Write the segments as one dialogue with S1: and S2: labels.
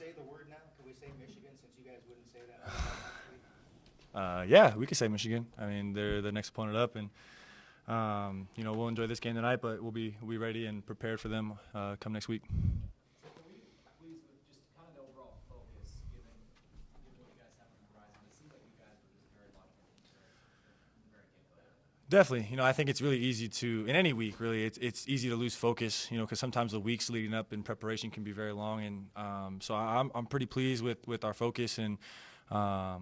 S1: say the word now? Can we say Michigan since you guys wouldn't say that last week?
S2: Yeah, we could say Michigan. I mean, they're the next opponent up, and we'll enjoy this game tonight, but we'll be ready and prepared for them come next week.
S3: So can we please with just kind of the overall focus, given what you guys have on the horizon? It seems like you guys were just very locked in from the very get-go.
S2: Definitely. I think it's really easy to, in any week, really, it's easy to lose focus, because sometimes the weeks leading up in preparation can be very long. And so I'm pretty pleased with our focus and our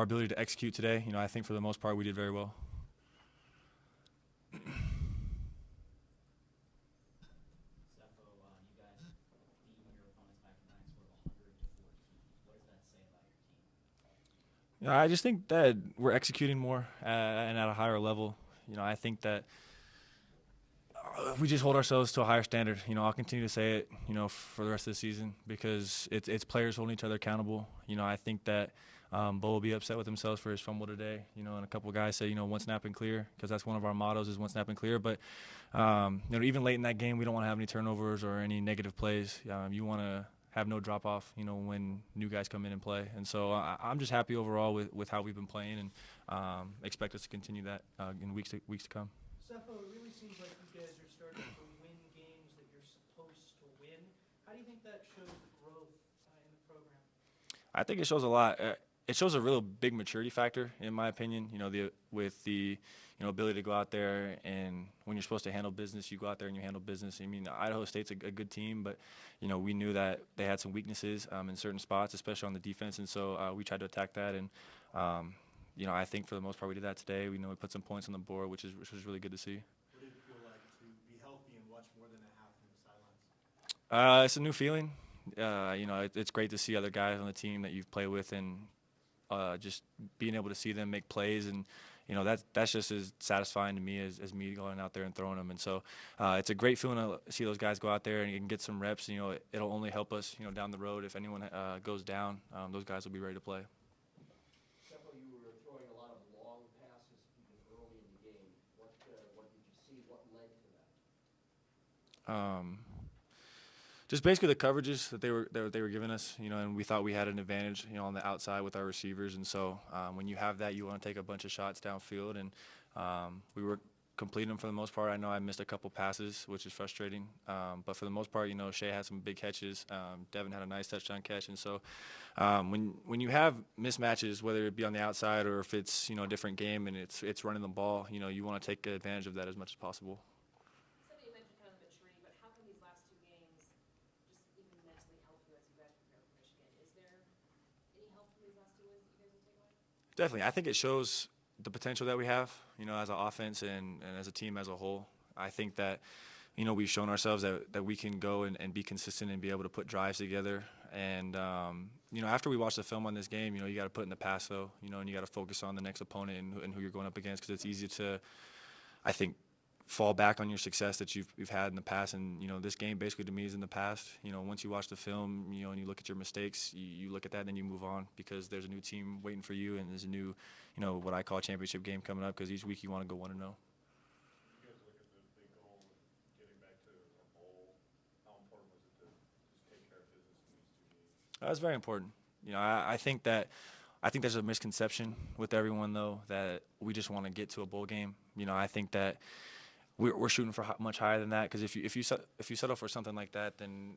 S2: ability to execute today. I think for the most part we did very well.
S4: Sefo, you guys beating your opponents back to back, score of 100-14. What does that say about your team?
S2: I just think that we're executing more and at a higher level. I think that we just hold ourselves to a higher standard. I'll continue to say it, for the rest of the season because it's players holding each other accountable. I think that Bo will be upset with himself for his fumble today. And a couple of guys say, one snap and clear because that's one of our mottos is one snap and clear. But, even late in that game, we don't want to have any turnovers or any negative plays. You want to have no drop off, when new guys come in and play. And so I'm just happy overall with how we've been playing and expect us to continue that in weeks to come.
S5: Sefo, it really seems like you guys are starting to win games that you're supposed to win. How do you think that shows the growth in the program?
S2: I think it shows a lot. It shows a real big maturity factor, in my opinion. With the ability to go out there and when you're supposed to handle business, you go out there and you handle business. I mean, Idaho State's a good team, but we knew that they had some weaknesses in certain spots, especially on the defense, and so we tried to attack that. And I think for the most part we did that today. We put some points on the board, which was really good to see.
S6: What did it feel like to be healthy and watch more than a half from the sidelines?
S2: It's a new feeling. It's great to see other guys on the team that you've played with and just being able to see them make plays, and that's just as satisfying to me as me going out there and throwing them. And so it's a great feeling to see those guys go out there and you can get some reps. It'll only help us down the road. If anyone goes down, those guys will be ready to play.
S7: Sefo, you were throwing a lot of long passes even early in the game. What did you see? What led to that?
S2: Just basically the coverages that they were giving us, and we thought we had an advantage, on the outside with our receivers. And so when you have that, you want to take a bunch of shots downfield, and we were completing them for the most part. I know I missed a couple passes, which is frustrating, but for the most part, Shea had some big catches. Devin had a nice touchdown catch, and so when you have mismatches, whether it be on the outside or if it's a different game and it's running the ball, you want to take advantage of that as much as possible. Definitely. I think it shows the potential that we have, as an offense and as a team as a whole. I think that, we've shown ourselves that we can go and be consistent and be able to put drives together. And, after we watch the film on this game, you got to put in the pass, though, and you got to focus on the next opponent and who you're going up against because it's easy to, I think, fall back on your success that you've had in the past. And this game basically to me is in the past. Once you watch the film, and you look at your mistakes, you look at that and then you move on because there's a new team waiting for you and there's a new, what I call championship game coming up because each week you want to go 1-0.
S6: You guys look at the big goal of getting back to a bowl. How important was it to just take care of business in these 2 games?
S2: That's very important. I think there's a misconception with everyone though that we just want to get to a bowl game. I think that we're shooting for much higher than that because if you settle for something like that, then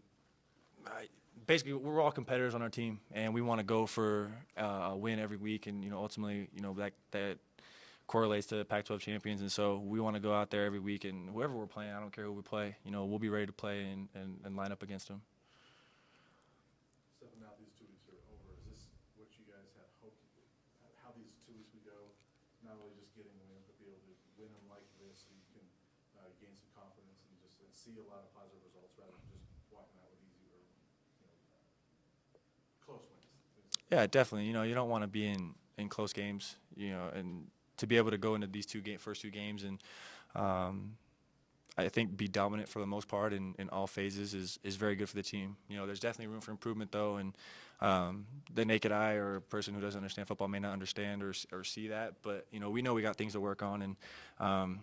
S2: basically we're all competitors on our team and we want to go for a win every week, and ultimately that correlates to Pac-12 champions, and so we want to go out there every week and whoever we're playing, I don't care who we play, we'll be ready to play and line up against them.
S6: Now these 2 weeks are over. Is this what you guys had hoped to do? How these 2 weeks would go, not only just getting wins, but be able to win them like this so you can gain some confidence and just see a lot of positive results rather than just walking out with easy or close wins.
S2: Yeah, definitely. You don't want to be in close games, and to be able to go into these first two games and I think be dominant for the most part in all phases is very good for the team. There's definitely room for improvement though, and the naked eye or a person who doesn't understand football may not understand or see that. But we know we got things to work on, and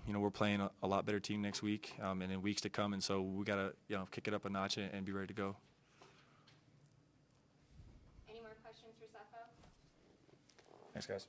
S2: we're playing a lot better team next week and in weeks to come, and so we got to kick it up a notch and be ready to go.
S8: questions for Sefo?
S2: Thanks, guys.